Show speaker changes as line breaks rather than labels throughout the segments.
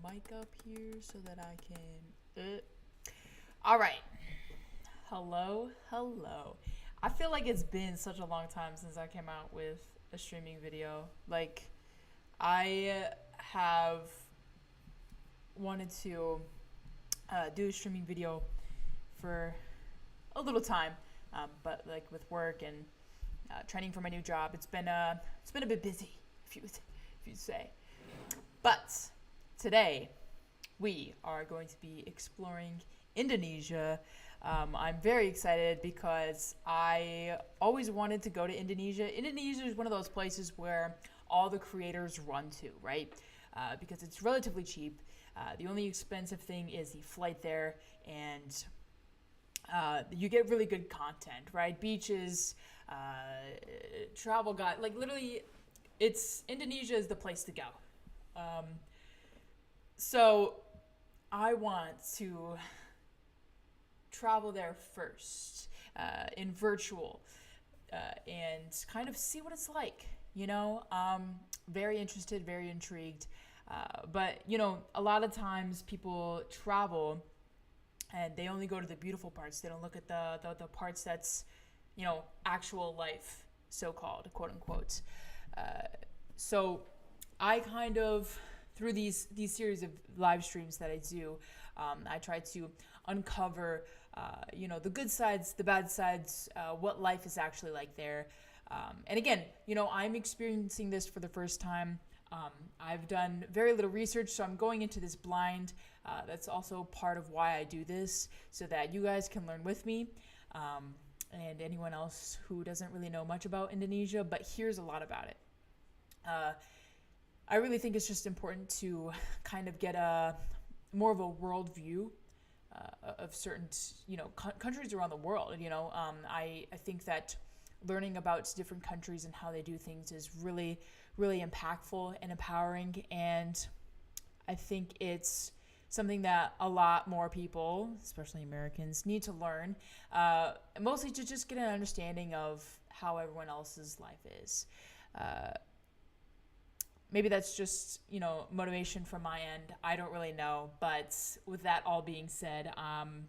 mic up here so that I can. All right. Hello, hello. I feel like it's been such a long time since I came out with a streaming video. Like, I have wanted to do a streaming video for a little time, but like with work and training for my new job, it's been a bit busy, if you say. But today we are going to be exploring Indonesia. I'm very excited because I always wanted to go to Indonesia. Indonesia is one of those places where all the creators run to, right? Because it's relatively cheap. The only expensive thing is the flight there, and you get really good content, right? Beaches, travel guide, like literally, it's Indonesia is the place to go. So I want to travel there first in virtual and kind of see what it's like. Very interested, very intrigued. But a lot of times people travel and they only go to the beautiful parts. They don't look at the parts that's actual life, so called, quote unquote. So I kind of, through these series of live streams that I do, I try to uncover the good sides, the bad sides, what life is actually like there. And again, I'm experiencing this for the first time. I've done very little research, so I'm going into this blind. That's also part of why I do this, so that you guys can learn with me, and anyone else who doesn't really know much about Indonesia but hears a lot about it. I really think it's just important to kind of get a more of a world view of certain countries around the world. I think that learning about different countries and how they do things is really, really impactful and empowering. And I think it's something that a lot more people, especially Americans, need to learn, mostly to just get an understanding of how everyone else's life is. Maybe that's just, motivation from my end. I don't really know. But with that all being said, I'm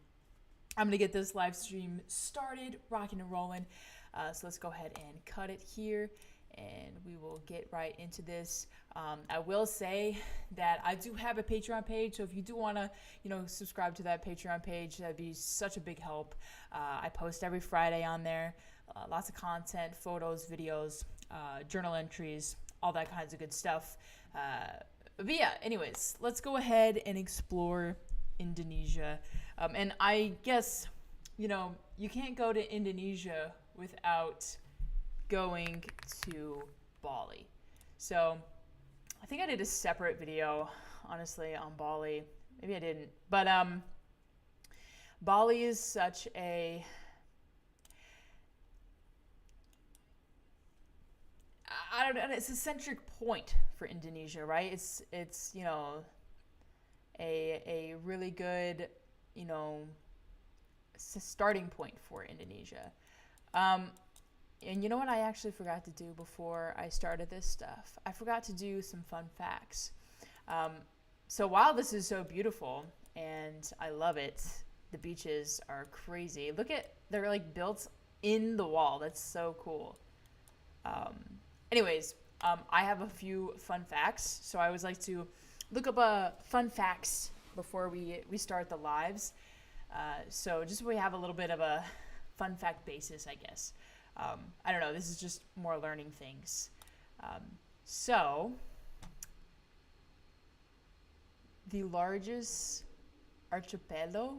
going to get this live stream started, rocking and rolling. So let's go ahead and cut it here, and we will get right into this. I will say that I do have a Patreon page, so if you do want to, subscribe to that Patreon page, that'd be such a big help. I post every Friday on there, lots of content, photos, videos, journal entries, all that kinds of good stuff. But yeah, anyways, let's go ahead and explore Indonesia. And I guess, you can't go to Indonesia without going to Bali. So I think I did a separate video, honestly, on Bali. Maybe I didn't. But Bali is such a... I don't know, it's a centric point for Indonesia, right? It's a really good, starting point for Indonesia. And you know what I actually forgot to do before I started this stuff? I forgot to do some fun facts. So while this is so beautiful and I love it, the beaches are crazy. They're like built in the wall. That's so cool. Anyways, I have a few fun facts. So I always like to look up fun facts before we start the lives. So just so we have a little bit of a fun fact basis, I guess. I don't know. This is just more learning things. So the largest archipelago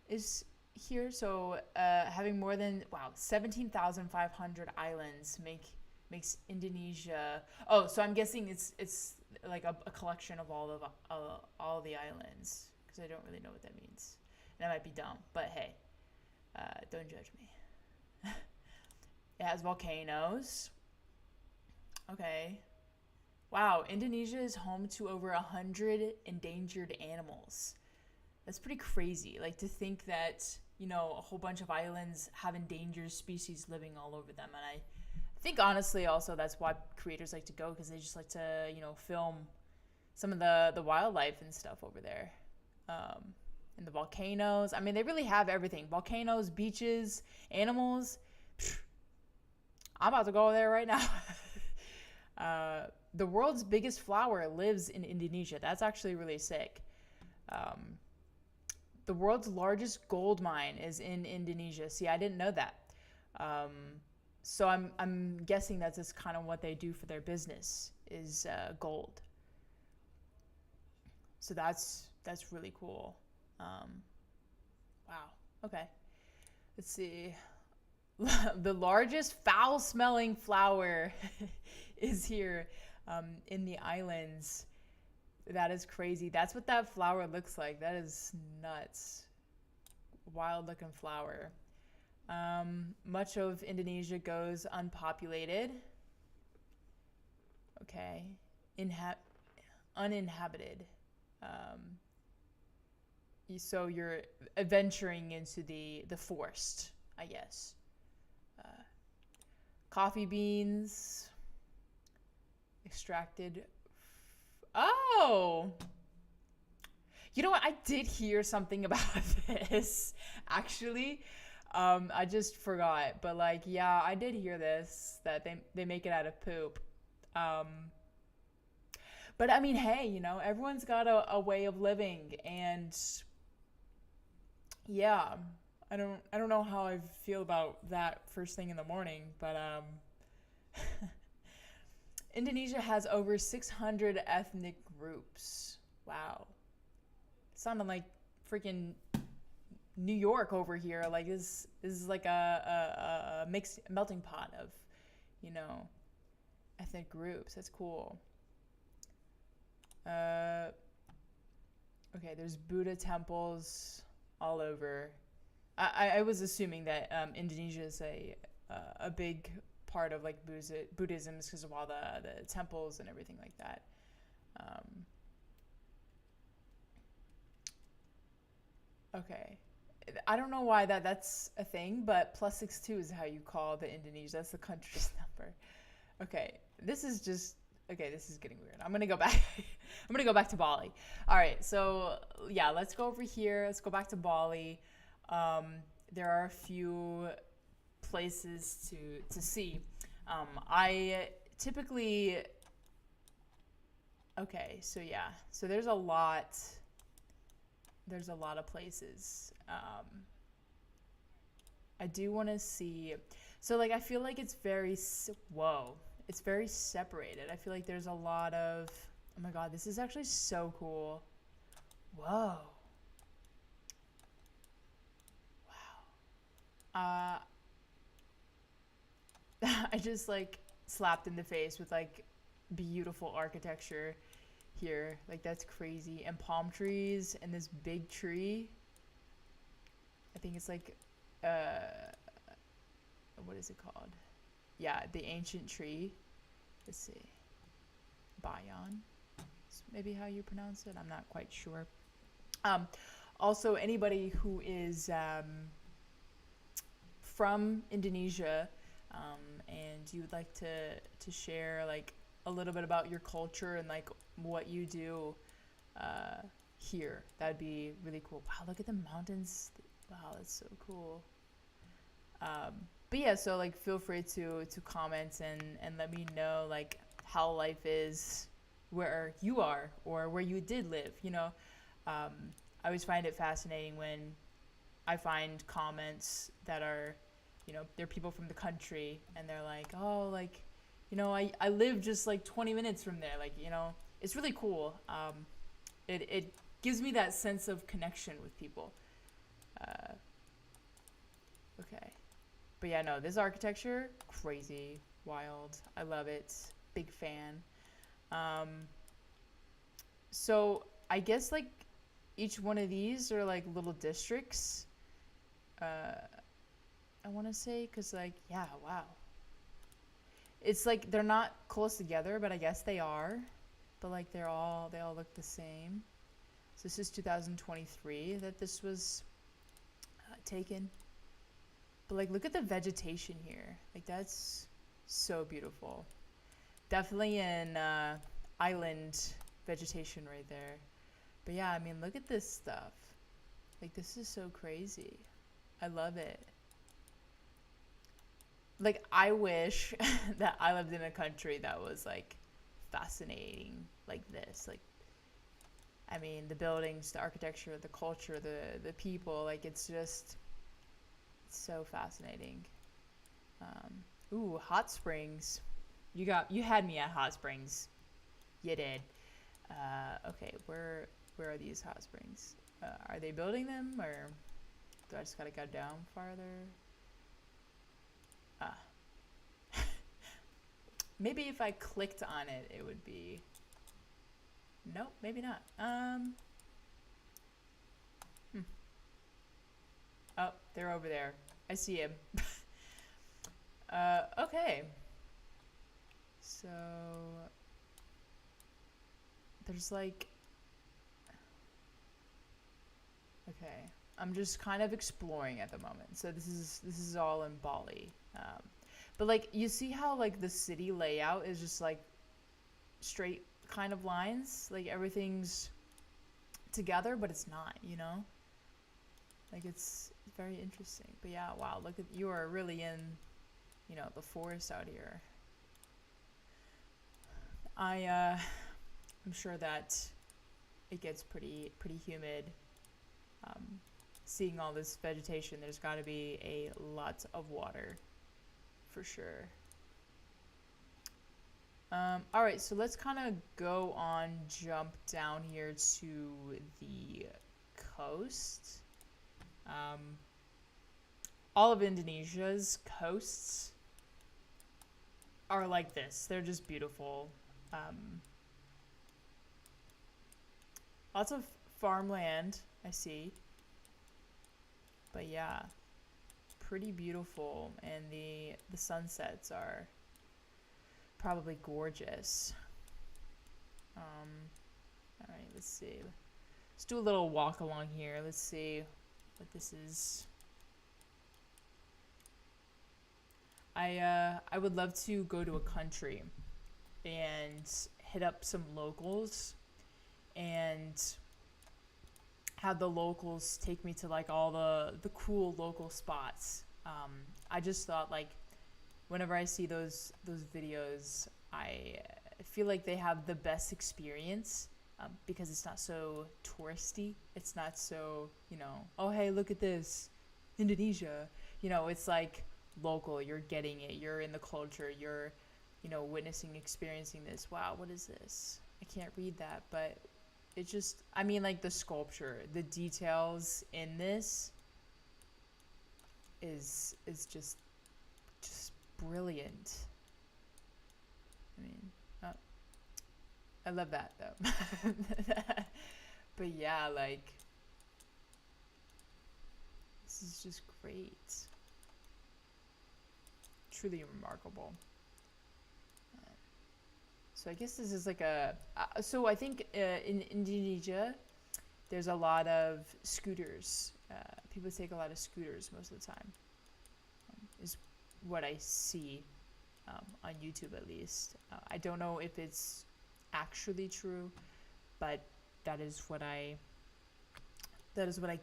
is here. So having more than 17,500 islands makes Indonesia. Oh, so I'm guessing it's like a collection of all the islands, because I don't really know what that means, and I might be dumb, but hey, don't judge me. It has volcanoes. Okay. Wow, Indonesia is home to over 100 endangered animals. That's pretty crazy. Like, to think that, a whole bunch of islands have endangered species living all over them. And I I think honestly also that's why creators like to go, because they just like to, film some of the wildlife and stuff over there. Um, and the volcanoes. I mean, they really have everything. Volcanoes, beaches, animals. I'm about to go there right now. The world's biggest flower lives in Indonesia. That's actually really sick. Um, the world's largest gold mine is in Indonesia. See, I didn't know that. Um, so I'm guessing that's just kind of what they do for their business is gold. So that's really cool. Um, wow. Okay. Let's see. The largest foul-smelling flower is here in the islands. That is crazy. That's what that flower looks like. That is nuts. Wild-looking flower. Much of Indonesia goes unpopulated. Okay. Uninhabited. Um, so you're venturing into the forest, I guess. Coffee beans extracted. Oh, you know what? I did hear something about this actually. I just forgot, but like, yeah, I did hear this that they make it out of poop. Um, but I mean, hey, everyone's got a way of living, and yeah, I don't know how I feel about that first thing in the morning, but Indonesia has over 600 ethnic groups. Wow. Sounding like freaking New York over here. Like this is like a mixed melting pot of, you know, ethnic groups. That's cool. Okay, there's Buddha temples all over. I was assuming that Indonesia is a big part of like Buddhism because of all the temples and everything like that. Okay, I don't know why that's a thing, but +62 is how you call the Indonesia. That's the country's number. Okay, this is just okay. This is getting weird. I'm gonna go back. I'm gonna go back to Bali. All right, so yeah, let's go over here. Let's go back to Bali. There are a few places to see. I typically okay, so yeah, so there's a lot. There's a lot of places. I do want to see. So like I feel like it's very whoa. It's very separated. I feel like there's a lot of. Oh my god, this is actually so cool. Whoa. Wow. I just like slapped in the face with like beautiful architecture here. Like that's crazy. And palm trees and this big tree. I think it's like what is it called? Yeah, the ancient tree. Let's see. Bayan. Is maybe how you pronounce it. I'm not quite sure. Um, Also, anybody who is from Indonesia and you would like to share like a little bit about your culture and like what you do here, that'd be really cool. Wow, look at the mountains. Wow, that's so cool. But yeah, so like feel free to comment and let me know like how life is where you are or where you did live. I always find it fascinating when I find comments that are, they're people from the country and they're like, oh, like, I live just like 20 minutes from there. Like, it's really cool. It gives me that sense of connection with people. Okay. But yeah, no, this architecture, crazy, wild. I love it. Big fan. So I guess like each one of these are like little districts. I want to say, because like, yeah, wow. It's like they're not close together, but I guess they are. But like they all look the same. So this is 2023 that this was taken. But like look at the vegetation here. Like that's So beautiful. Definitely an island vegetation right there. But yeah, I mean, look at this stuff. Like, this is so crazy. I love it. Like, I wish that I lived in a country that was like fascinating like this. Like, I mean, the buildings, the architecture, the culture, the people, like it's just it's so fascinating. Ooh, hot springs. You had me at hot springs. You did. Okay, where are these hot springs? Are they building them, or do I just gotta go down farther? Ah, maybe if I clicked on it, it would be. Nope, maybe not. Hmm. Oh, they're over there. I see him. Okay. So there's like, okay, I'm just kind of exploring at the moment. So this is all in Bali. But like you see how like the city layout is just like straight kind of lines, like everything's together, but it's not, you know? Like it's very interesting. But yeah, wow, look at you are really in, the forest out here. I'm sure that it gets pretty humid. Um, Seeing all this vegetation, there's got to be a lot of water for sure. All right, so let's kind of go on, jump down here to the coast. Um, all of Indonesia's coasts are like this. They're just beautiful. Lots of farmland, I see. But yeah, pretty beautiful, and the sunsets are probably gorgeous. All right, let's see. Let's do a little walk along here. Let's see what this is. I would love to go to a country and hit up some locals and have the locals take me to like all the cool local spots. I just thought like whenever I see those videos, I feel like they have the best experience because it's not so touristy. It's not so oh hey look at this, Indonesia. It's like local. You're getting it. You're in the culture. You're witnessing, experiencing this. Wow, what is this? I can't read that, but it just, I mean, like the sculpture, the details in this is just brilliant. I mean, I love that though. But yeah, like this is just great. Truly remarkable. So I guess this is like so I think in Indonesia, there's a lot of scooters. People take a lot of scooters most of the time, is what I see on YouTube at least. I don't know if it's actually true, but that is what I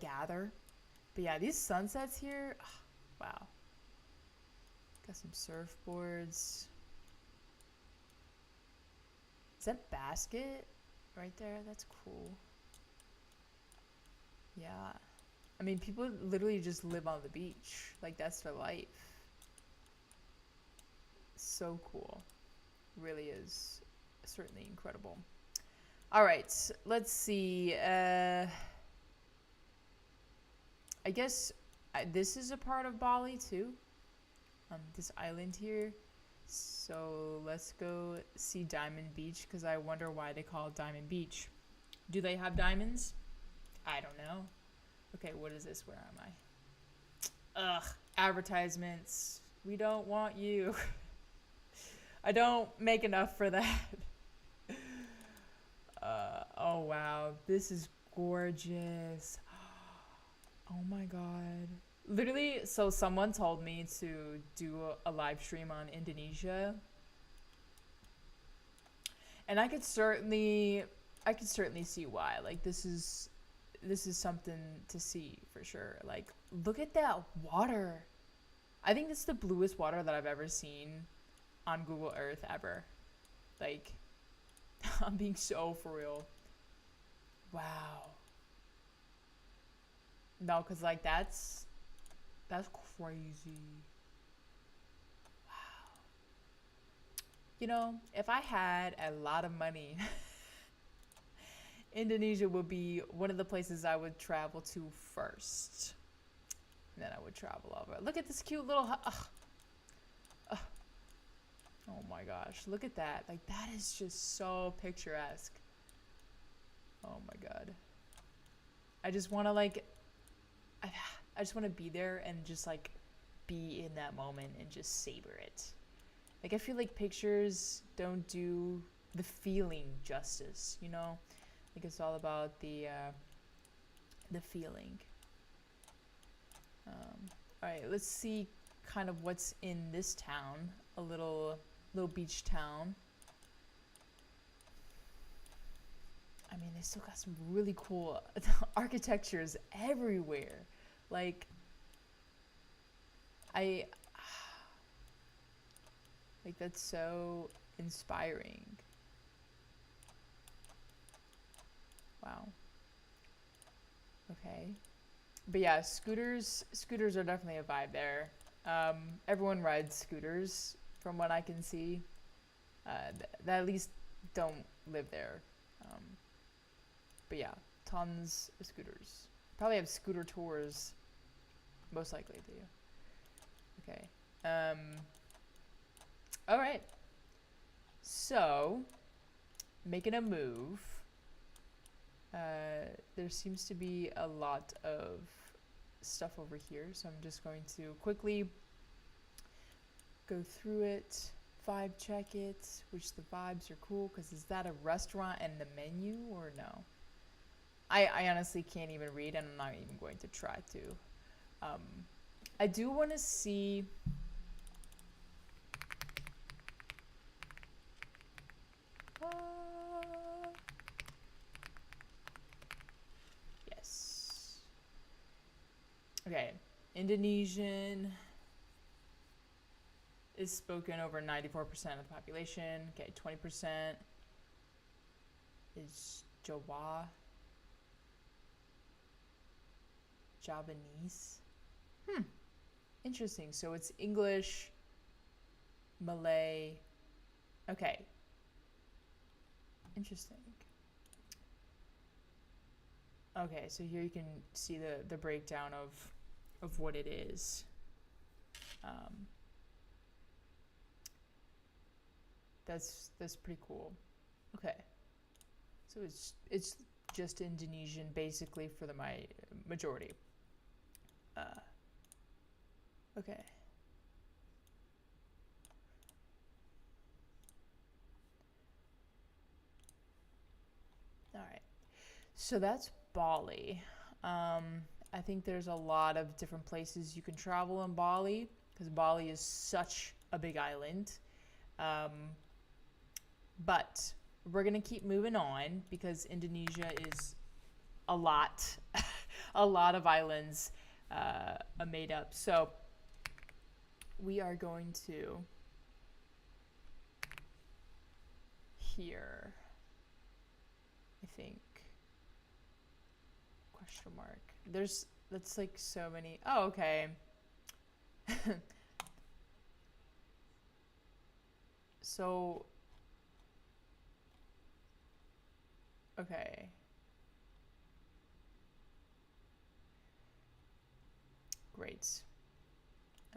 gather. But yeah, these sunsets here, wow. Got some surfboards. Is that basket right there? That's cool. Yeah. I mean, people literally just live on the beach. Like, that's their life. So cool. Really is certainly incredible. All right, let's see. I guess this is a part of Bali too. This island here. So let's go see Diamond Beach because I wonder why they call it Diamond Beach. Do they have diamonds? I don't know. Okay, what is this? Where am I? Ugh, advertisements. We don't want you. I don't make enough for that. Oh wow, this is gorgeous. Oh my god. Literally, so someone told me to do a live stream on Indonesia, and I could certainly see why. Like this is something to see for sure. Like look at that water. I think this is the bluest water that I've ever seen on Google Earth ever. Like I'm being so for real. Wow. No, cuz like that's crazy. You know, if I had a lot of money, Indonesia would be one of the places I would travel to first. And then I would travel over. Look at this cute little. Oh my gosh, look at that. Like, that is just so picturesque. Oh my god. I just want to, like. I just want to be there and just, like, be in that moment and just savor it. Like, I feel like pictures don't do the feeling justice, you know? Like, it's all about the feeling. All right, let's see kind of what's in this town. A little beach town. I mean, they still got some really cool architectures everywhere. Like, I like that's so inspiring. Wow. Okay. But yeah, scooters are definitely a vibe there. Everyone rides scooters from what I can see. That at least don't live there. Um, but yeah, tons of scooters. Probably have scooter tours. Most likely do. Okay. All right. So, making a move. There seems to be a lot of stuff over here, so I'm just going to quickly go through it, vibe check it, which the vibes are cool, because is that a restaurant and the menu or no? I honestly can't even read, and I'm not even going to try to. I do want to see. Yes. Okay. Indonesian is spoken over 94% of the population. Okay, 20% is Javanese. Interesting. So it's English, Malay. Okay. Interesting. Okay, so here you can see the breakdown of what it is. That's pretty cool. Okay. So it's just Indonesian basically for the majority. Okay. All right. So that's Bali. I think there's a lot of different places you can travel in Bali because Bali is such a big island. But we're gonna keep moving on because Indonesia is a lot, a lot of islands made up. So we are going to here, I think. Question mark. That's like so many. Oh, okay. So, okay. Great.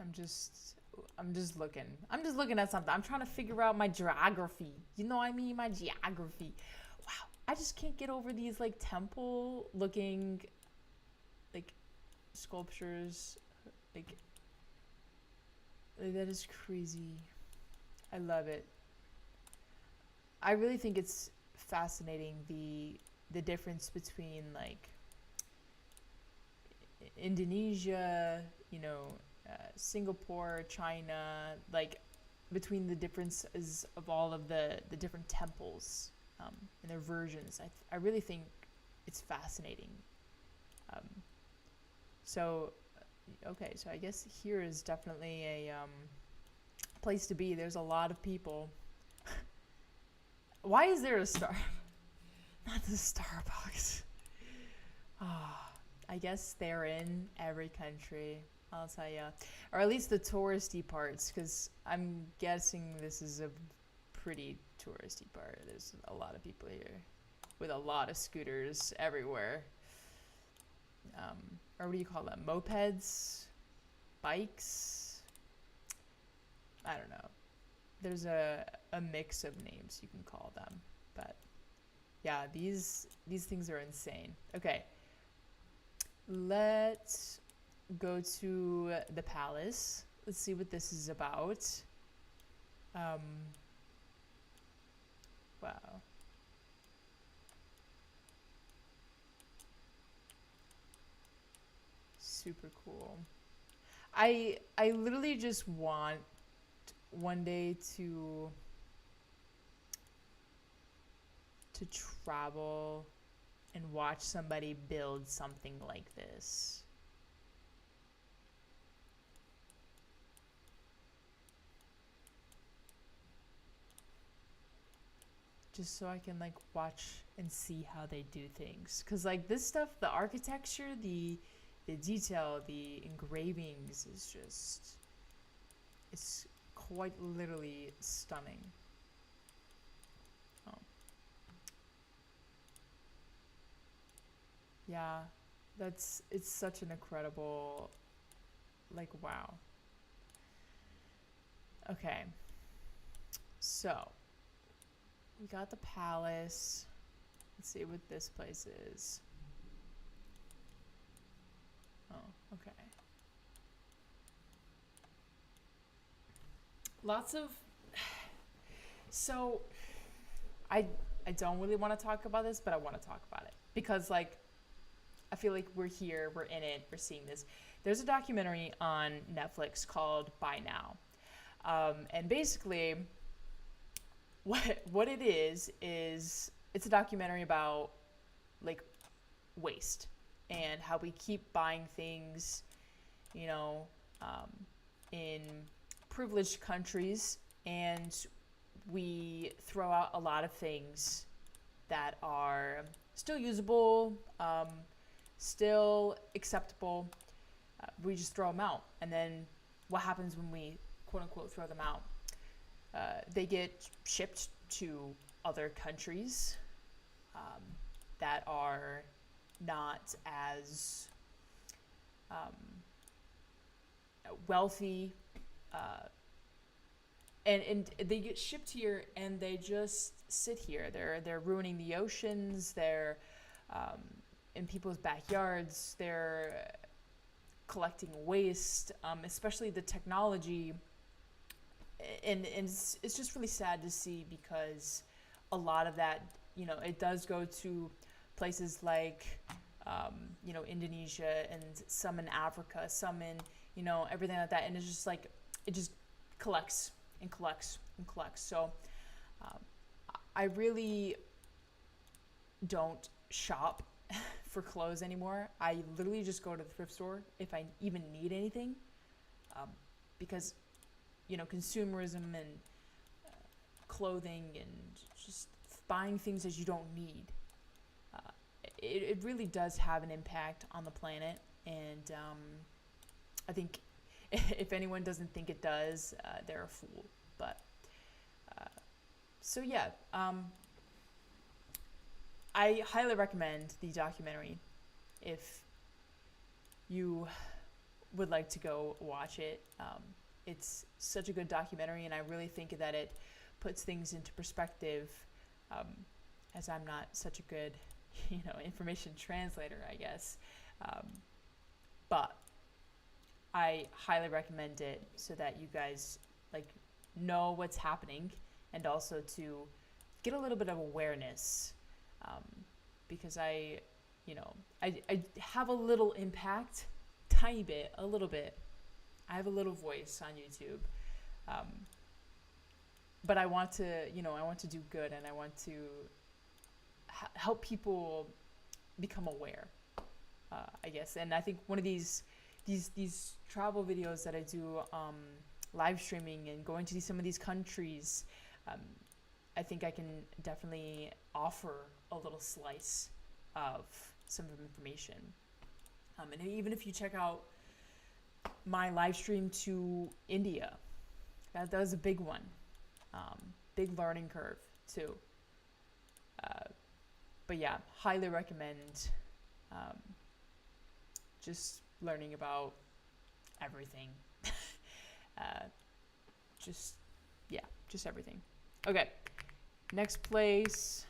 I'm just looking. I'm just looking at something. I'm trying to figure out my geography. You know what I mean? My geography. Wow. I just can't get over these like temple looking like sculptures. Like that is crazy. I love it. I really think it's fascinating the difference between like Indonesia, Singapore, China, like between the differences of all of the different temples and their versions. I really think it's fascinating. Um, so, okay, so I guess here is definitely a place to be. There's a lot of people. Why is there a star? Not the Starbucks. Ah, I guess they're in every country. I'll tell you, or at least the touristy parts, because I'm guessing this is a pretty touristy part. There's a lot of people here with a lot of scooters everywhere. Or what do you call them? Mopeds, bikes. I don't know. There's a mix of names you can call them, but yeah, these things are insane. Okay, let's go to the palace. Let's see what this is about. Um, wow. Super cool. I literally just want one day to travel and watch somebody build something like this. Just so I can like watch and see how they do things. Cause like this stuff, the architecture, the detail, the engravings is just, it's quite literally stunning. Oh. Yeah, it's such an incredible, like, wow. Okay, so we got the palace. Let's see what this place is. Oh, okay. Lots of. So, I I don't really want to talk about this, but I want to talk about it because like I feel like we're here, we're in it, we're seeing this. There's a documentary on Netflix called By Now, and basically, what it is it's a documentary about like waste and how we keep buying things, you know, um, in privileged countries, and we throw out a lot of things that are still usable, still acceptable. We just throw them out. And then what happens when we quote unquote throw them out? They get shipped to other countries um, that are not as um, wealthy, uh, and they get shipped here and they just sit here. They're ruining the oceans. They're in people's backyards. They're collecting waste, especially the technology. And it's just really sad to see because a lot of that, it does go to places like, Indonesia and some in Africa, some in, everything like that. And it's just like, it just collects and collects and collects. So um, I really don't shop for clothes anymore. I literally just go to the thrift store if I even need anything, because consumerism and clothing and just buying things that you don't need, it really does have an impact on the planet. And I think if anyone doesn't think it does, they're a fool. But so yeah, I highly recommend the documentary if you would like to go watch it. It's such a good documentary, and I really think that it puts things into perspective, as I'm not such a good, information translator, I guess. But I highly recommend it so that you guys know what's happening, and also to get a little bit of awareness, because I have a little impact, tiny bit, a little bit, I have a little voice on YouTube, um, but I want to, I want to do good, and I want to help people become aware, I guess. And I think one of these travel videos that I do, live streaming and going to some of these countries, I think I can definitely offer a little slice of some of the information. And even if you check out my live stream to India, that was a big one. Big learning curve too. But yeah, highly recommend just learning about everything. Just everything. Okay, next place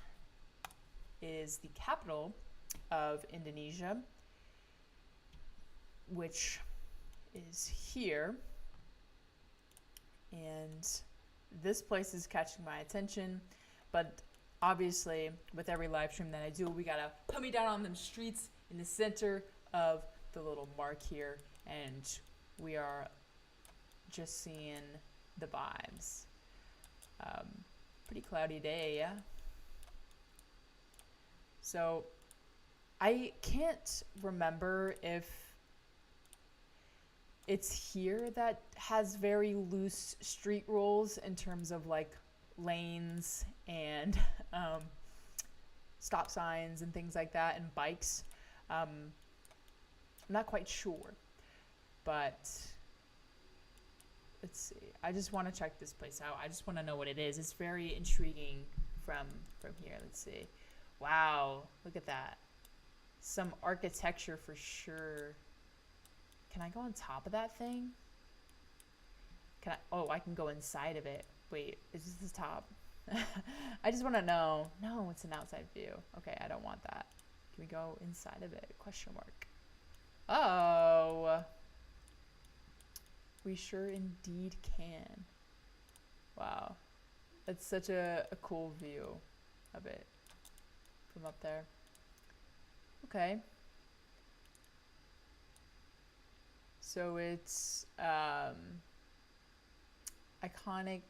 is the capital of Indonesia, which is here. And this place is catching my attention, but obviously with every live stream that I do, we gotta put me down on them streets in the center of the little mark here, and we are just seeing the vibes. Pretty cloudy day, yeah? So I can't remember if it's here that has very loose street rules in terms of like lanes and stop signs and things like that, and bikes. I'm not quite sure, but let's see. I just want to check this place out. I just want to know what it is. It's very intriguing from here. Let's see. Wow, look at that. Some architecture for sure. Can I go on top of that thing? Can I? Oh, I can go inside of it. Wait, is this the top? I just want to know. No, it's an outside view. Okay, I don't want that. Can we go inside of it? Question mark. Oh, we sure indeed can. Wow, that's such a cool view of it from up there. Okay. So it's iconic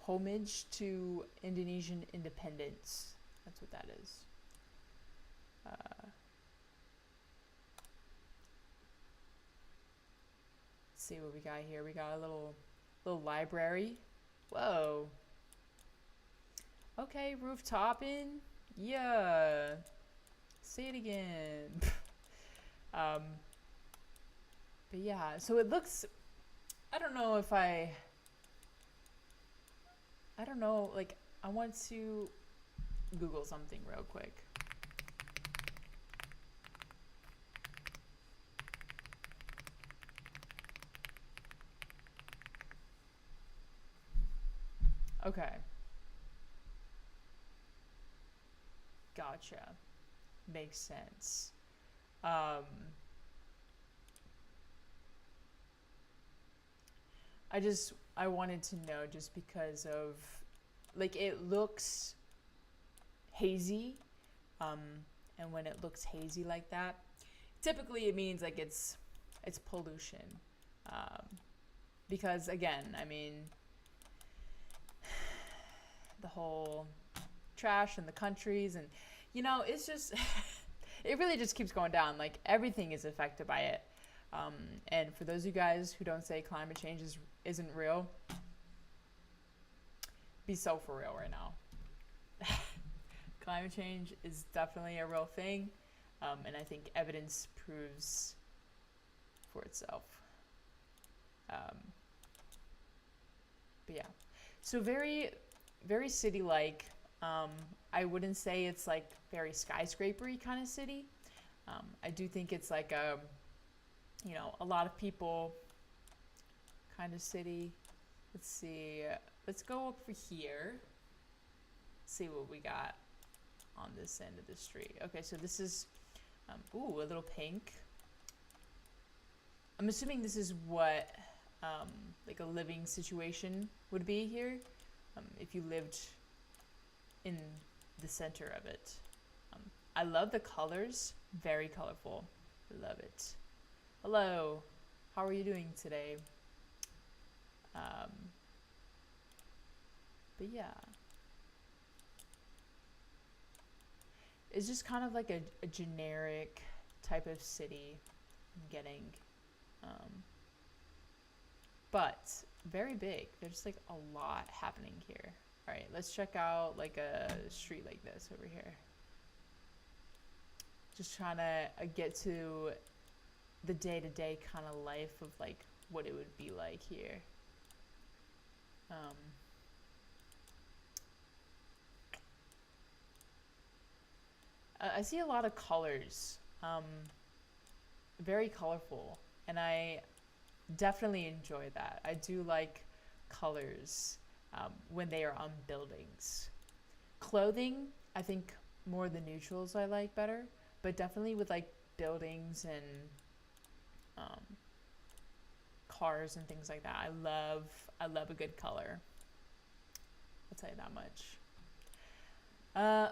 homage to Indonesian independence. That's what that is. Let's see what we got here. We got a little library. Whoa. Okay, rooftoping. Yeah. Say it again. But yeah, so it looks, I don't know, like, I want to Google something real quick. Okay. Gotcha. Makes sense. I wanted to know just because of, like, it looks hazy, and when it looks hazy like that, typically it means like it's pollution, because again, I mean, the whole trash in the countries, and it's just it really just keeps going down. Like, everything is affected by it. And for those of you guys who don't say climate change isn't real, be so for real right now. Climate change is definitely a real thing, and I think evidence proves for itself. But yeah, so very, very city-like. I wouldn't say it's like very skyscraper-y kind of city. I do think it's like a lot of people kind of city. Let's see. Let's go over here. See what we got on this end of the street. Okay, so this is, ooh, a little pink. I'm assuming this is what, like a living situation would be here, if you lived in the center of it. I love the colors. Very colorful. Love it. Hello. How are you doing today? Um, but yeah, it's just kind of like a generic type of city I'm getting. Um, but very big. There's like a lot happening here. All right, let's check out like a street like this over here. Just trying to get to the day-to-day kind of life of like what it would be like here. Um, I see a lot of colors, very colorful, and I definitely enjoy that. I do like colors when they are on buildings. Clothing, I think more the neutrals I like better, but definitely with like buildings and um, cars and things like that. I love a good color. I'll tell you that much.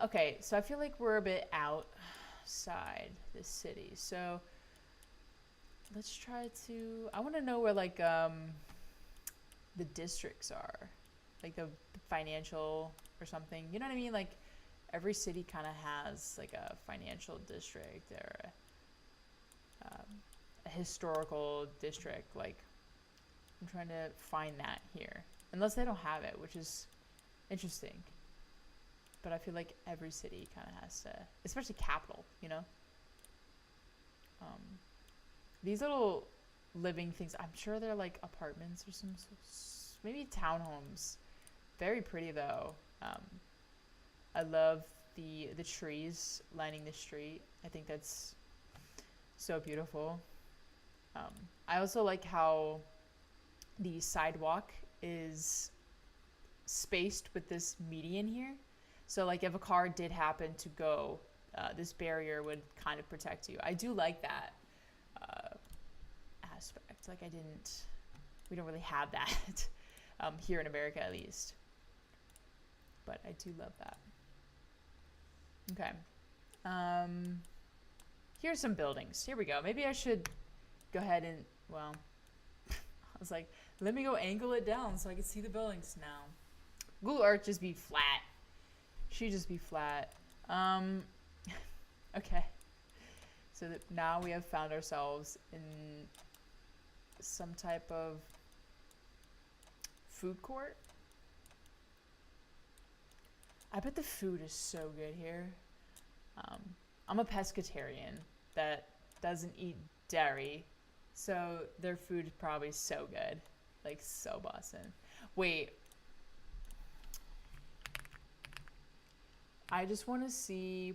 Okay, so I feel like we're a bit outside the city. So let's try to. I want to know where like the districts are, like the financial or something. You know what I mean? Like every city kind of has like a financial district or a historical district. Like I'm trying to find that here, unless they don't have it, which is interesting. But I feel like every city kind of has to, especially capital, you know? Um, these little living things, I'm sure they're like apartments or some, maybe townhomes. Very pretty though. I love the trees lining the street. I think that's so beautiful. I also like how the sidewalk is spaced with this median here. So like if a car did happen to go, this barrier would kind of protect you. I do like that aspect. Like we don't really have that here in America at least. But I do love that. Okay. Here's some buildings. Here we go. Maybe I should go ahead and, well, I was like, let me go angle it down so I can see the buildings now. Google Earth just be flat. She just be flat. Okay. So that now we have found ourselves in some type of food court. I bet the food is so good here. I'm a pescatarian that doesn't eat dairy, so their food is probably so good. Like, so bussin'. Wait. I just want to see...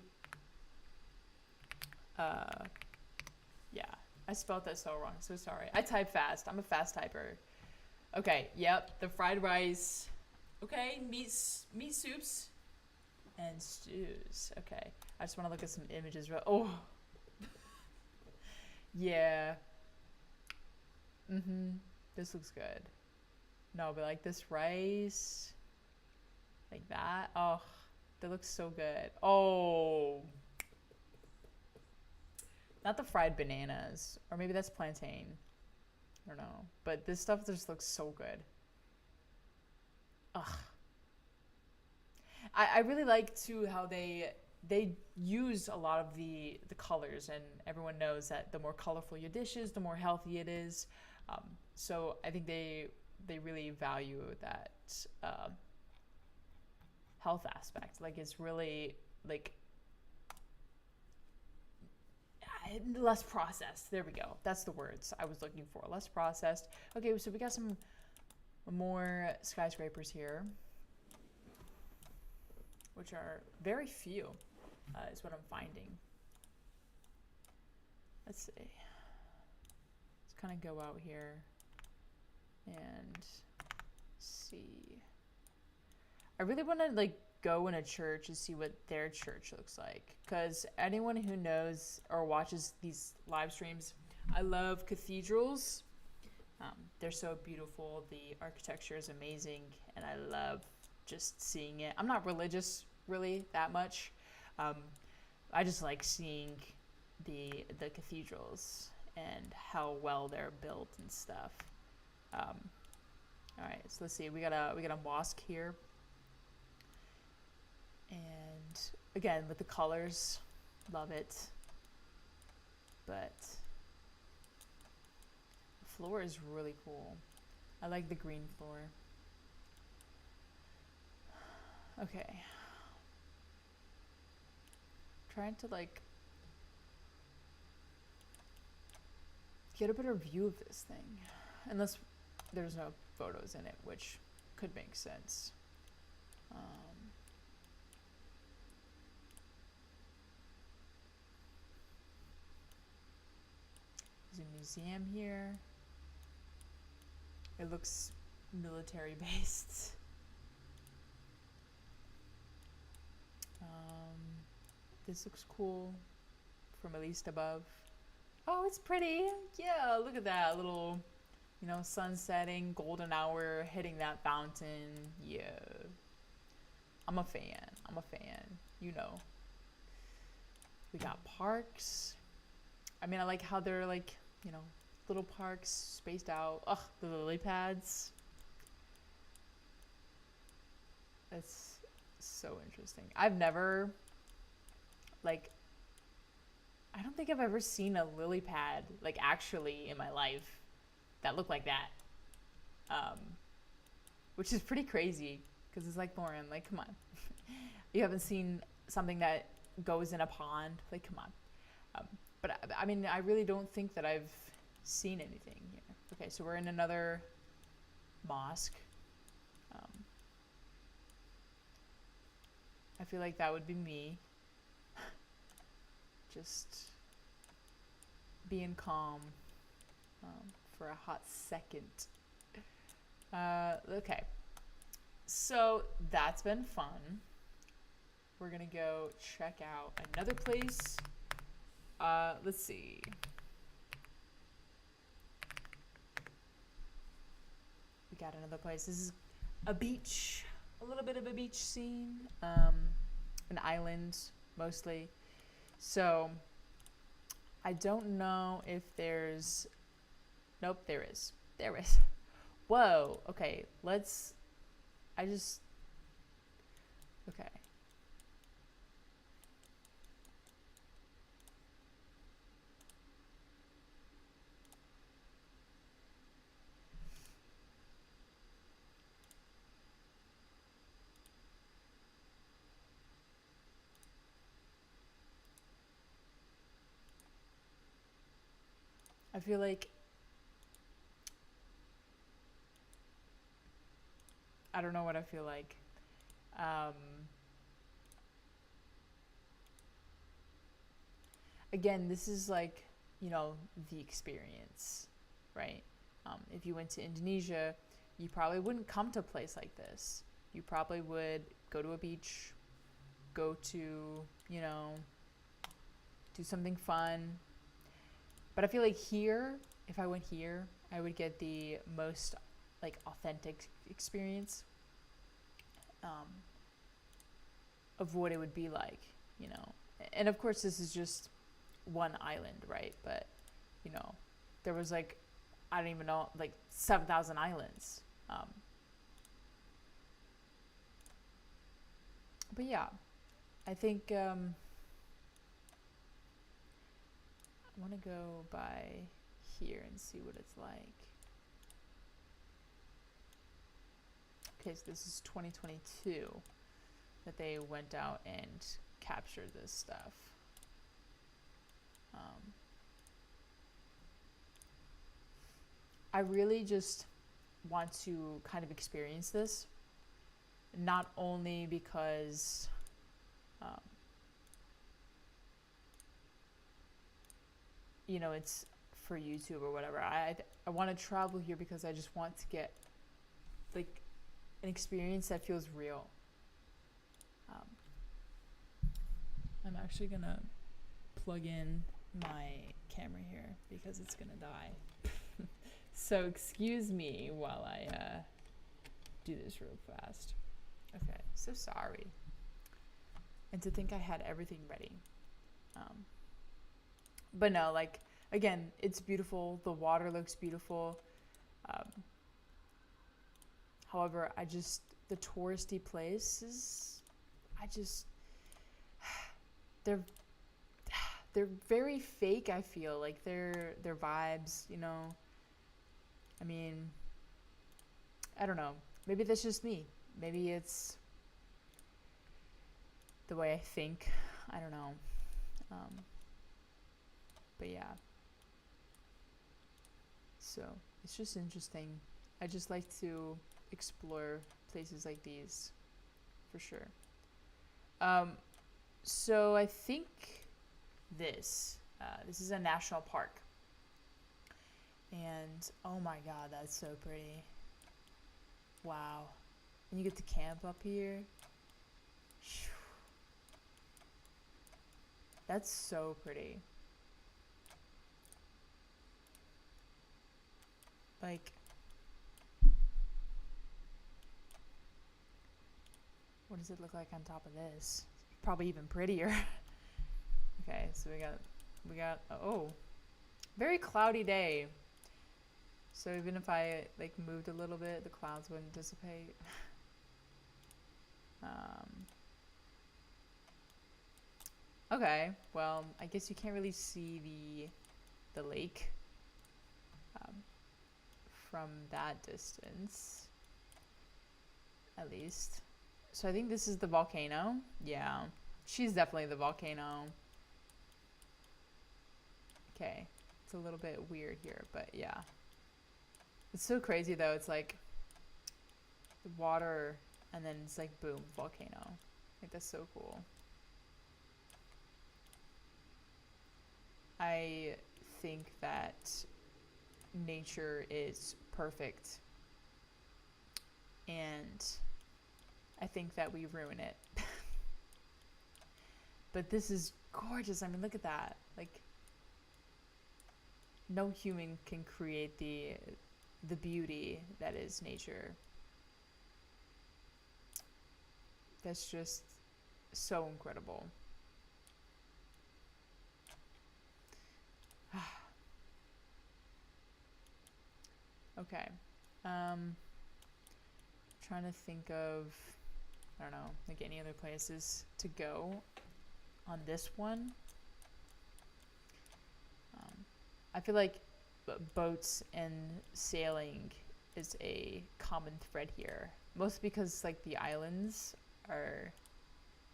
yeah. I spelled that so wrong. So sorry. I type fast. I'm a fast typer. Okay, yep. The fried rice. Okay, meat soups. And stews. Okay. I just want to look at some images. Oh. Yeah. This looks good. No, but like this rice. Like that. Oh. That looks so good. Oh. Not the fried bananas. Or maybe that's plantain. I don't know. But this stuff just looks so good. Ugh. I really like too how they use a lot of the colors, and everyone knows that the more colorful your dish is, the more healthy it is. So I think they really value that health aspect. Like it's really like less processed. There we go. That's the words I was looking for. Less processed. Okay, so we got some more skyscrapers here, which are very few, is what I'm finding. Let's see. Let's kind of go out here and see. I really want to like go in a church and see what their church looks like, because anyone who knows or watches these live streams, I love cathedrals. They're so beautiful. The architecture is amazing, and I love just seeing it. I'm not religious really that much. I just like seeing the cathedrals and how well they're built and stuff. All right, so let's see. We got a mosque here, and again with the colors, love it. But the floor is really cool. I like the green floor. Okay. Trying to like get a better view of this thing. Unless there's no photos in it, which could make sense. There's a museum here. It looks military based. This looks cool from at least above. Oh, it's pretty. Yeah, look at that little, you know, sun setting, golden hour, hitting that fountain. Yeah. I'm a fan. I'm a fan. You know. We got parks. I mean, I like how they're like, you know, little parks spaced out. Ugh, the lily pads. That's so interesting. I've never, like, I don't think I've ever seen a lily pad, like, actually in my life that looked like that. Which is pretty crazy, because it's like, Lauren, like, come on. You haven't seen something that goes in a pond? Like, come on. But, I mean, I really don't think that I've seen anything here. Okay, so we're in another mosque. I feel like that would be me. Just being calm for a hot second. Okay, so that's been fun. We're gonna go check out another place. Let's see. We got another place. This is a beach, a little bit of a beach scene, an island mostly. So I don't know if there's, nope, there is. Whoa, okay, okay. I feel like, I don't know what I feel like. Again, this is like, you know, the experience, right? If you went to Indonesia, you probably wouldn't come to a place like this. You probably would go to a beach, go to, you know, do something fun. But I feel like here, if I went here, I would get the most like authentic experience of what it would be like, you know. And of course, this is just one island, right? But, you know, there was like, I don't even know, like 7,000 islands. But yeah, I think I want to go by here and see what it's like. Okay, so this is 2022 that they went out and captured this stuff. I really just want to kind of experience this, not only because you know, it's for YouTube or whatever. I want to travel here because I just want to get like an experience that feels real. I'm actually gonna plug in my camera here because it's gonna die. So excuse me while I do this real fast. Okay, so sorry. And to think I had everything ready. But no, like, Again, it's beautiful. The water looks beautiful. Um, However, the touristy places, I just, they're, they're very fake, I feel. Like, their vibes, you know? I mean, I don't know. Maybe that's just me. Maybe it's the way I think. I don't know. Um, but yeah. So, it's just interesting. I just like to explore places like these, for sure. Um, so I think this is a national park, and oh my god, that's so pretty. Wow, and you get to camp up here. That's so pretty. Like, what does it look like on top of this? Probably even prettier. Okay, so we got oh, very cloudy day. So even if I like moved a little bit, the clouds wouldn't dissipate. um, okay, well, I guess you can't really see the lake um, from that distance, at least. So I think this is the volcano. Yeah, she's definitely the volcano. Okay, it's a little bit weird here, but yeah. It's so crazy though. It's like the water and then it's like boom, volcano. Like that's so cool. I think that nature is perfect and I think that we ruin it. But this is gorgeous. I mean, look at that. Like no human can create the beauty that is nature. That's just so incredible. Okay. Trying to think of, I don't know, like any other places to go on this one. I feel like boats and sailing is a common thread here. Mostly because like the islands are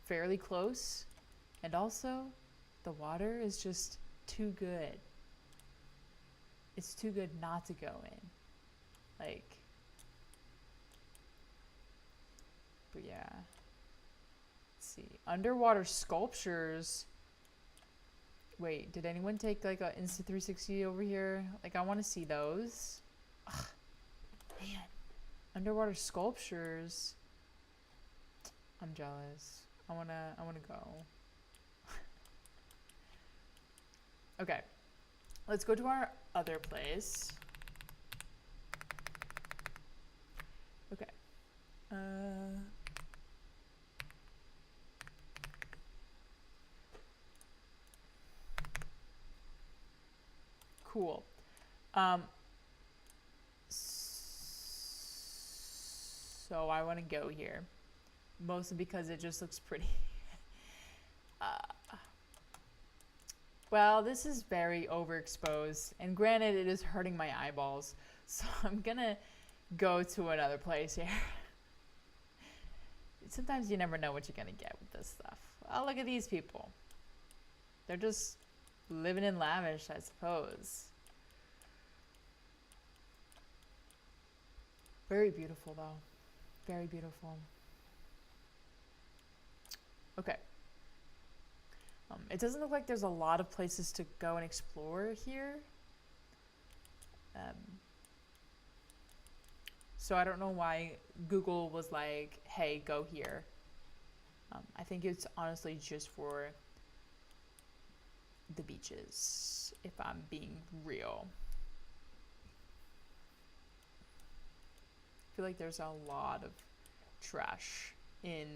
fairly close and also the water is just too good. It's too good not to go in. Like, but yeah. Let's see. Underwater sculptures. Wait, did anyone take like a Insta360 over here? Like, I want to see those. Ugh, man. Underwater sculptures. I'm jealous. I wanna go. Okay. Let's go to our other place. Okay. Cool. So I want to go here. Mostly because it just looks pretty. Well, this is very overexposed. And granted, it is hurting my eyeballs. So I'm gonna go to another place here. Sometimes you never know what you're gonna get with this stuff. Oh, look at these people. They're just living in lavish, I suppose. Very beautiful, though. Very beautiful. Okay. It doesn't look like there's a lot of places to go and explore here. So I don't know why Google was like, hey, go here. I think it's honestly just for the beaches, if I'm being real. I feel like there's a lot of trash in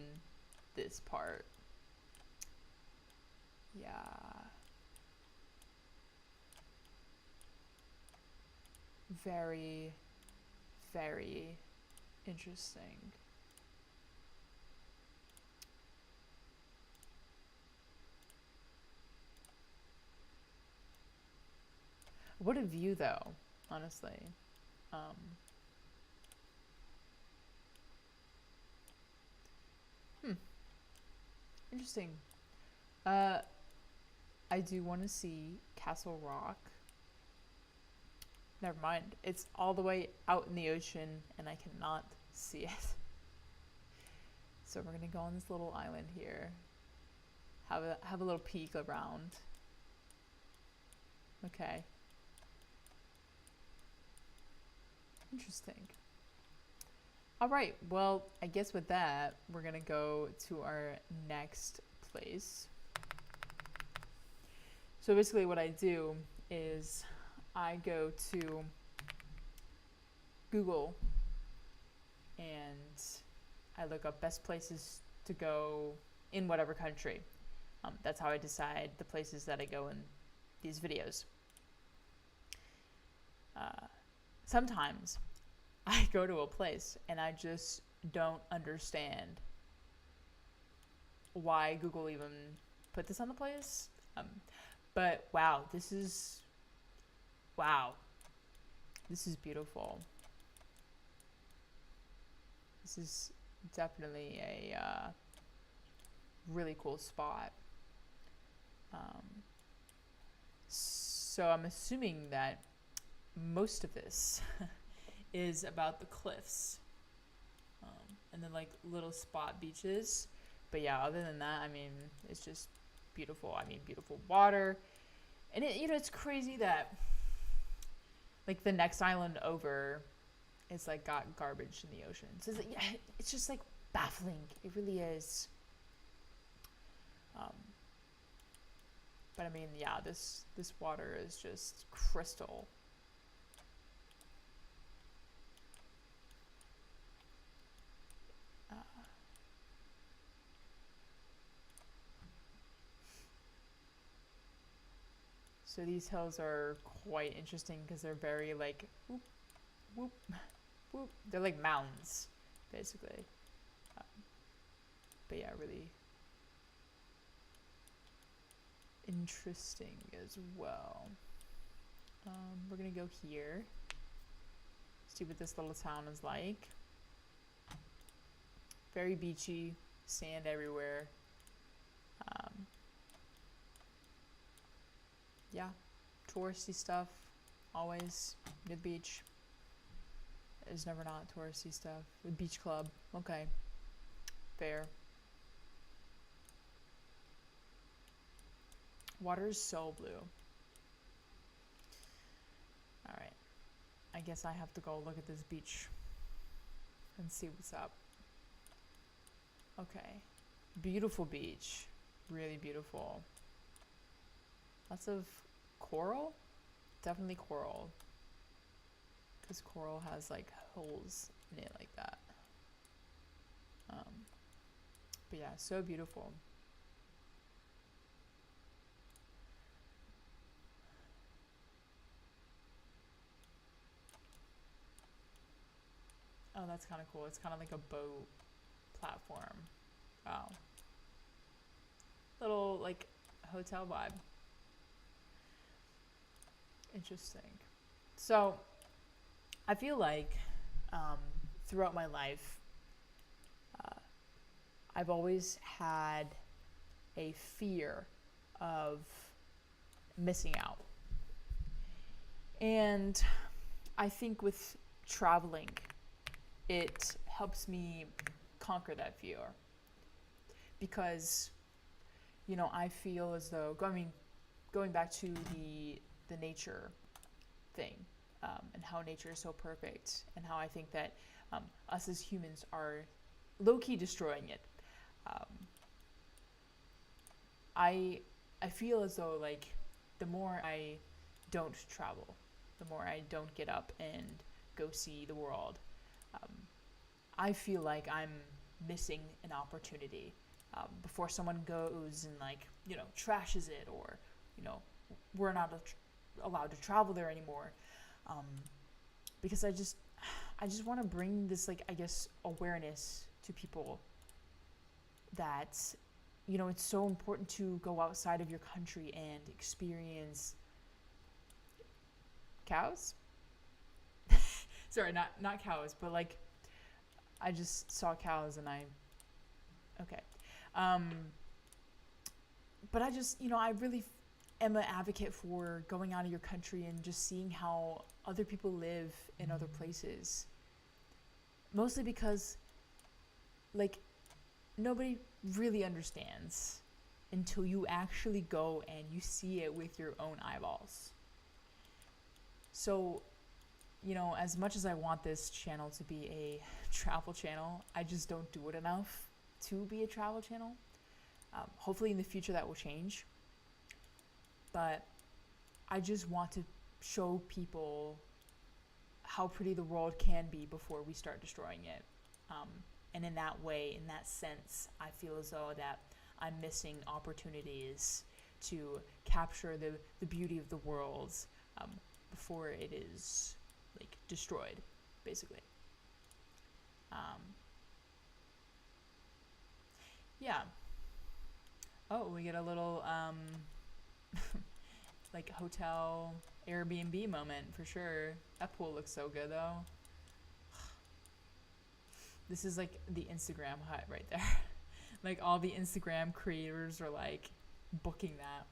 this part. Yeah. Very, very interesting. What a view, though, honestly. Um, hmm, interesting. Uh, I do want to see Castle Rock. Never mind. It's all the way out in the ocean, and I cannot see it. So we're gonna go on this little island here. Have a little peek around. Okay. Interesting. All right. Well, I guess with that, we're gonna go to our next place. So basically, what I do is I go to Google and I look up best places to go in whatever country. That's how I decide the places that I go in these videos. Sometimes I go to a place and I just don't understand why Google even put this on the place. But wow, this is beautiful. This is definitely a really cool spot. So I'm assuming that most of this is about the cliffs, and then like little spot beaches. But yeah, other than that, I mean, it's just beautiful. I mean, beautiful water, and it's crazy that like the next island over, it's like got garbage in the ocean. So it's just like baffling. It really is. But I mean, yeah, this water is just crystal. So these hills are quite interesting because they're very like whoop, whoop, whoop. They're like mountains, basically. But yeah, really interesting as well. We're gonna go here. See what this little town is like. Very beachy, sand everywhere. Yeah, touristy stuff, always near the beach. There's never not touristy stuff. The beach club, okay, fair. Water is so blue. All right, I guess I have to go look at this beach and see what's up. Okay, beautiful beach, really beautiful. Lots of coral, definitely coral, because coral has like holes in it like that. But yeah, so beautiful. Oh, that's kind of cool. It's kind of like a boat platform. Wow. Little like hotel vibe. Interesting. So I feel like throughout my life, I've always had a fear of missing out. And I think with traveling, it helps me conquer that fear. Because, I feel as though, going back to the nature thing, and how nature is so perfect, and how I think that us as humans are low-key destroying it. I feel as though like the more I don't travel, the more I don't get up and go see the world, I feel like I'm missing an opportunity before someone goes and like trashes it, or we're not allowed to travel there anymore. because I just want to bring this, like, I guess, awareness to people that, you know, it's so important to go outside of your country and experience cows. Sorry, not cows, but like I just saw cows and okay. Um, but I just, you know, I really am an advocate for going out of your country and just seeing how other people live in other places. Mostly because, like, nobody really understands until you actually go and you see it with your own eyeballs. So, you know, as much as I want this channel to be a travel channel, I just don't do it enough to be a travel channel. Hopefully in the future that will change. But I just want to show people how pretty the world can be before we start destroying it. And in that way, in that sense, I feel as though that I'm missing opportunities to capture the beauty of the world before it is, like, destroyed, basically. Yeah. Oh, we get a little like hotel Airbnb moment for sure. That pool looks so good though. This is like the Instagram hut right there. Like all the Instagram creators are like booking that.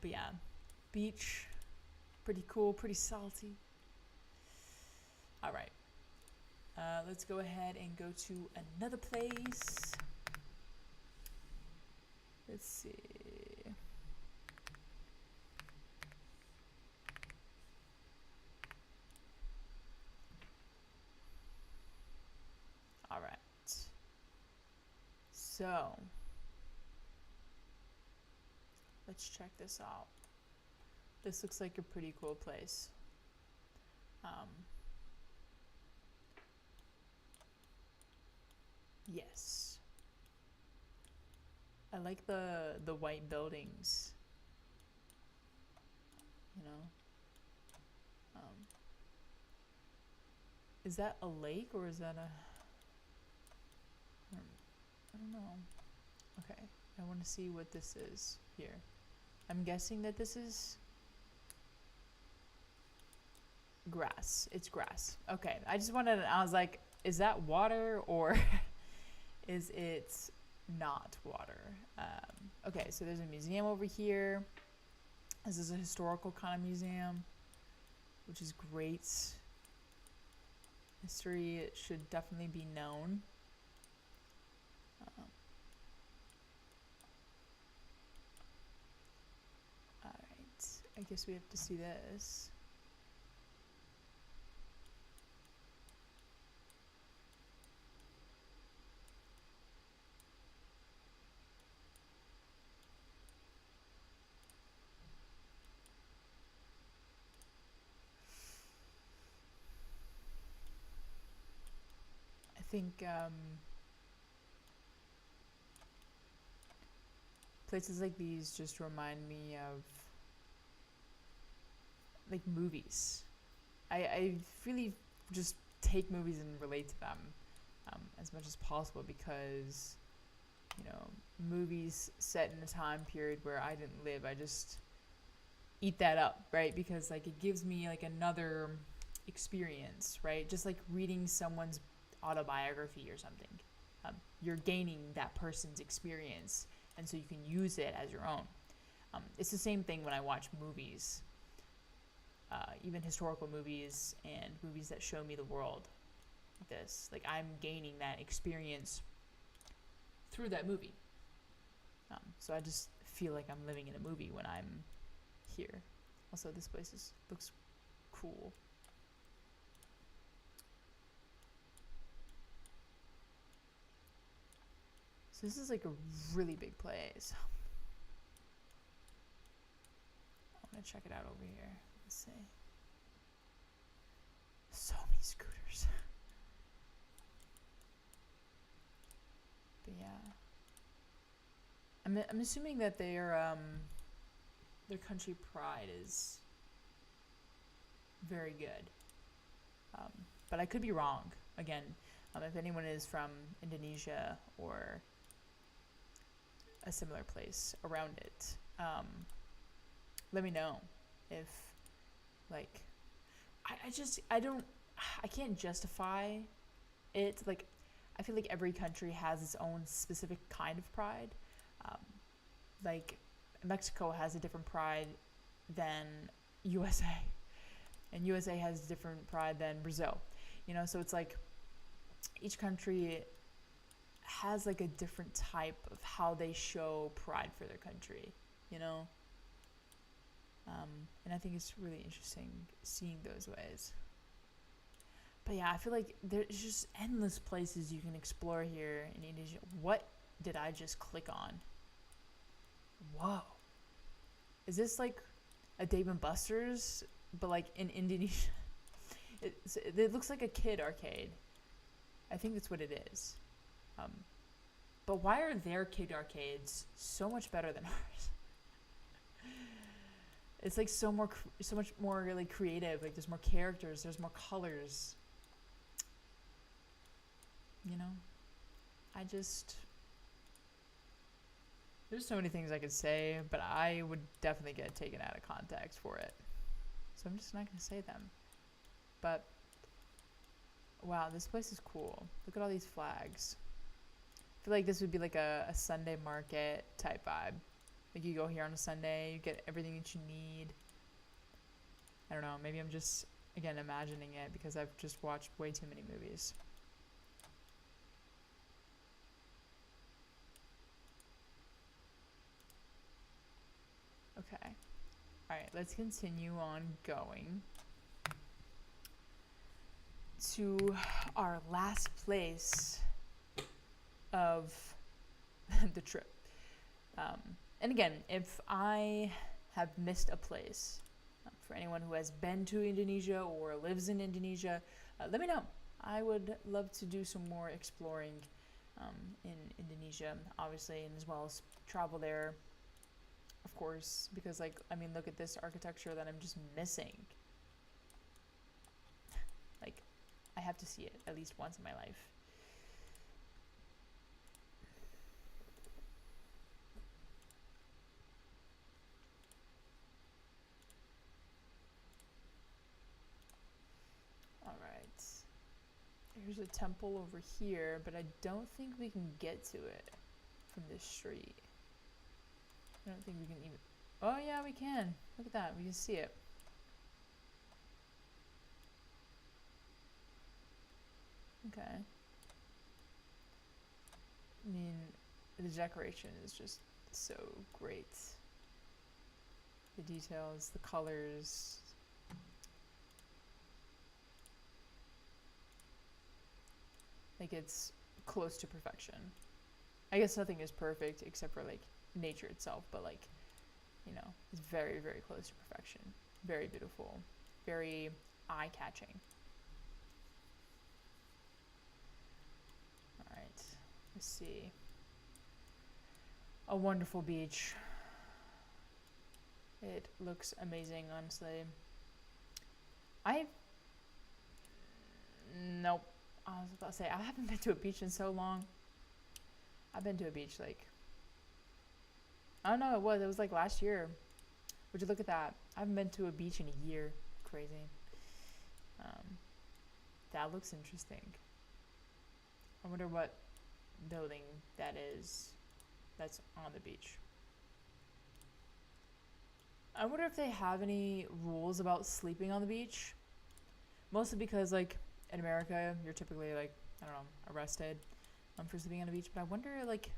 But yeah, beach, pretty cool, pretty salty. All right, let's go ahead and go to another place. Let's see. All right. So, let's check this out. This looks like a pretty cool place. Yes. I like the white buildings. You know? Is that a lake or is that a... I don't know. Okay, I want to see what this is here. I'm guessing that this is grass. It's grass. Okay, I just wanted to, I was like, is that water or is it not water? Okay, so there's a museum over here. This is a historical kind of museum, which is great. History should definitely be known. Alright, I guess we have to see this. I think places like these just remind me of like movies. I really just take movies and relate to them as much as possible because, you know, movies set in a time period where I didn't live, I just eat that up, right? Because like it gives me like another experience, right? Just like reading someone's autobiography or something. You're gaining that person's experience, and so you can use it as your own. It's the same thing when I watch movies, even historical movies and movies that show me the world. Like this, like I'm gaining that experience through that movie. So I just feel like I'm living in a movie when I'm here. Also, this place looks cool. So this is like a really big place. I'm gonna check it out over here. Let's see. So many scooters. But yeah, I'm assuming that their country pride is very good. Um, but I could be wrong. Again, if anyone is from Indonesia or a similar place around it, let me know if, like, I can't justify it. Like, I feel like every country has its own specific kind of pride. Um, like, Mexico has a different pride than USA, and USA has different pride than Brazil. So it's like each country has like a different type of how they show pride for their country, you know? And I think it's really interesting seeing those ways. But yeah, I feel like there's just endless places you can explore here in Indonesia. What did I just click on? Whoa. Is this like a Dave and Buster's, but like in Indonesia? It looks like a kid arcade. I think that's what it is. But why are their kid arcades so much better than ours? It's like so much more really creative. Like there's more characters, there's more colors. There's so many things I could say, but I would definitely get taken out of context for it. So I'm just not gonna say them. But wow, this place is cool. Look at all these flags. I feel like this would be like a Sunday market type vibe. Like you go here on a Sunday, you get everything that you need. I don't know, maybe I'm just, again, imagining it because I've just watched way too many movies. Okay. Alright, let's continue on going to our last place of the trip. And again, if I have missed a place, for anyone who has been to Indonesia or lives in Indonesia, let me know. I would love to do some more exploring in Indonesia, obviously, and as well as travel there, of course, because, like, I mean, look at this architecture that I'm just missing. Like, I have to see it at least once in my life. There's a temple over here, but I don't think we can get to it from this street. I don't think we can even... Oh yeah, we can. Look at that. We can see it. Okay. I mean, the decoration is just so great. The details, the colors... Like, it's close to perfection. I guess nothing is perfect except for, like, nature itself, but, like, it's very, very close to perfection. Very beautiful. Very eye-catching. Alright, let's see. A wonderful beach. It looks amazing, honestly. Nope. I was about to say, I haven't been to a beach in so long. I've been to a beach, like... I don't know, it was like last year. Would you look at that? I haven't been to a beach in a year. Crazy. That looks interesting. I wonder what building that is that's on the beach. I wonder if they have any rules about sleeping on the beach. Mostly because, like, in America, you're typically, like, I don't know, arrested for sleeping on a beach. But I wonder, like,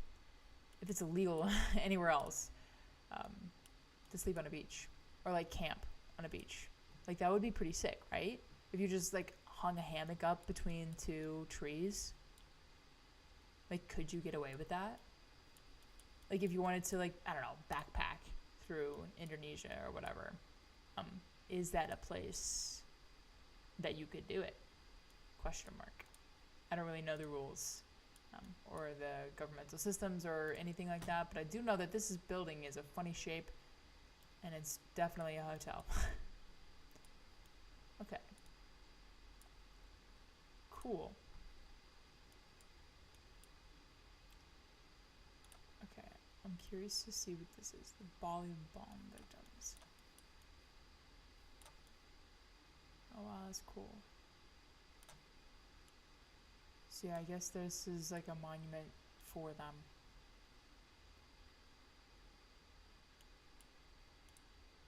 if it's illegal anywhere else to sleep on a beach. Or, like, camp on a beach. Like, that would be pretty sick, right? If you just, like, hung a hammock up between two trees. Like, could you get away with that? Like, if you wanted to, like, I don't know, backpack through Indonesia or whatever. Is that a place that you could do it? Question mark. I don't really know the rules or the governmental systems or anything like that, but I do know that this building is a funny shape and it's definitely a hotel. Okay. Cool. Okay. I'm curious to see what this is. The Bali bomb victims. Oh wow, that's cool. So yeah, I guess this is like a monument for them.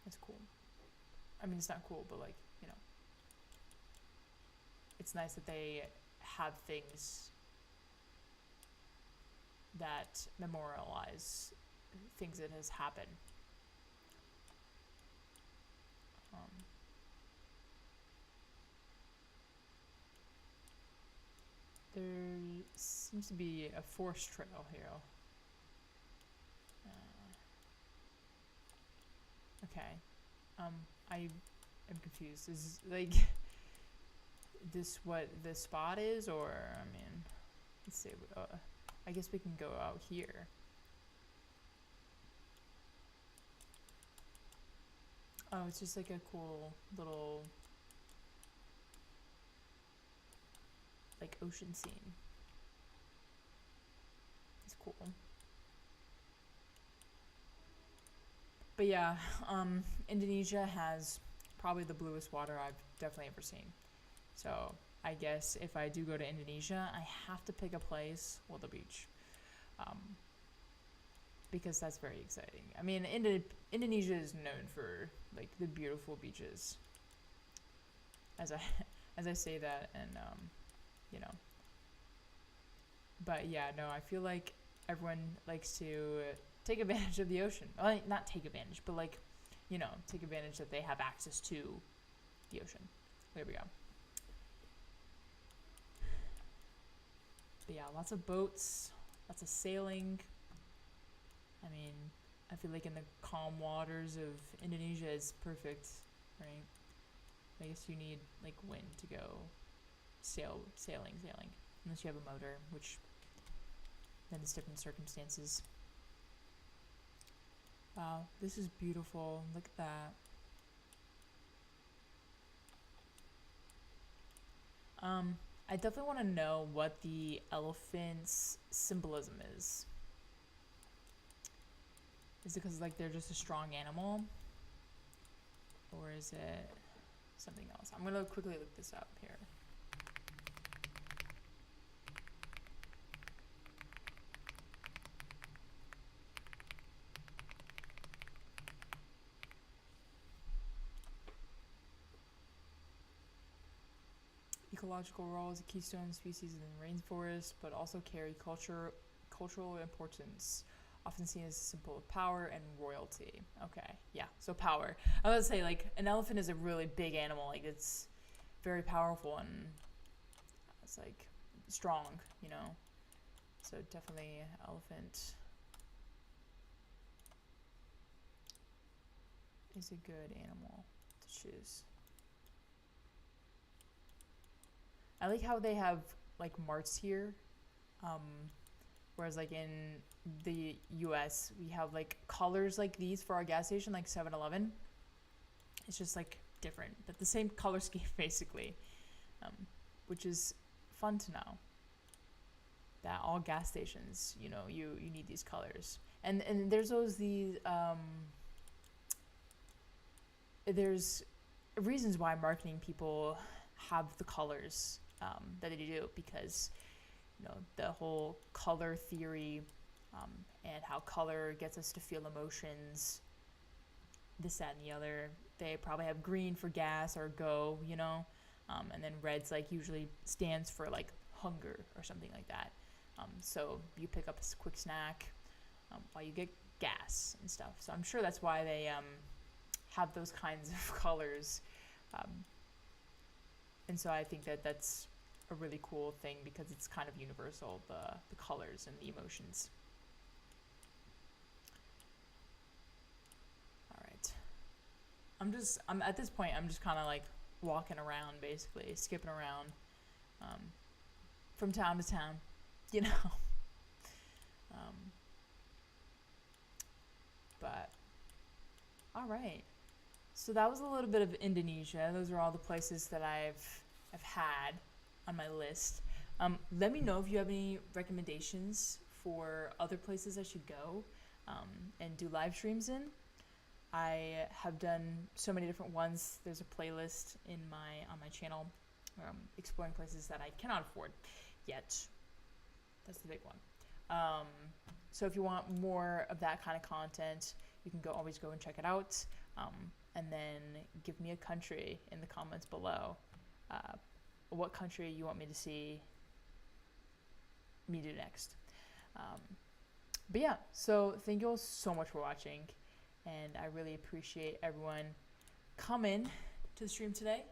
That's cool. I mean, it's not cool, but like, you know, it's nice that they have things that memorialize things that has happened. There seems to be a forest trail here. Okay. I am confused. Is like this what the spot is, or I mean, let's see. I guess we can go out here. Oh, it's just like a cool little like ocean scene. It's cool. But yeah, Indonesia has probably the bluest water I've definitely ever seen. So I guess if I do go to Indonesia, I have to pick a place with a beach, because that's very exciting. I mean, Indonesia is known for like the beautiful beaches. As I as I say that, and you know. But yeah, no, I feel like everyone likes to take advantage of the ocean. Well, not take advantage, but like, you know, take advantage that they have access to the ocean. There we go. But yeah, lots of boats, lots of sailing. I mean, I feel like in the calm waters of Indonesia is perfect, right? I guess you need like wind to go sailing. Unless you have a motor, which then it's different circumstances. Wow, this is beautiful. Look at that. I definitely want to know what the elephant's symbolism is. Is it because like they're just a strong animal, or is it something else? I'm gonna quickly look this up here. Ecological role as a keystone species in the rainforest, but also carry cultural importance, often seen as a symbol of power and royalty. Okay, yeah, so power. I would say like an elephant is a really big animal. Like it's very powerful and it's like strong, you know. So definitely elephant is a good animal to choose. I like how they have like marts here, whereas like in the US we have like colors like these for our gas station, like 7-Eleven. It's just like different, but the same color scheme basically, which is fun to know. That all gas stations, you know, you need these colors, and there's always these there's reasons why marketing people have the colors that they do, because you know the whole color theory, and how color gets us to feel emotions, this, that, and the other. They probably have green for gas or go, you know, and then red's like usually stands for like hunger or something like that. So you pick up a quick snack while you get gas and stuff. So I'm sure that's why they have those kinds of colors. And so I think that that's a really cool thing because it's kind of universal, the colors and the emotions. All right. I'm at this point, I'm just kind of like walking around, basically, skipping around from town to town, you know. But, all right. So that was a little bit of Indonesia. Those are all the places that I've had on my list. Let me know if you have any recommendations for other places I should go and do live streams in. I have done so many different ones. There's a playlist on my channel exploring places that I cannot afford yet. That's the big one. So if you want more of that kind of content, you can always go and check it out. And then give me a country in the comments below. What country you want me to see me do next. But yeah, so thank you all so much for watching. And I really appreciate everyone coming to the stream today.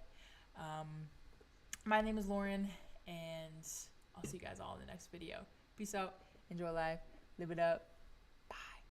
My name is Lauren, and I'll see you guys all in the next video. Peace out. Enjoy life. Live it up.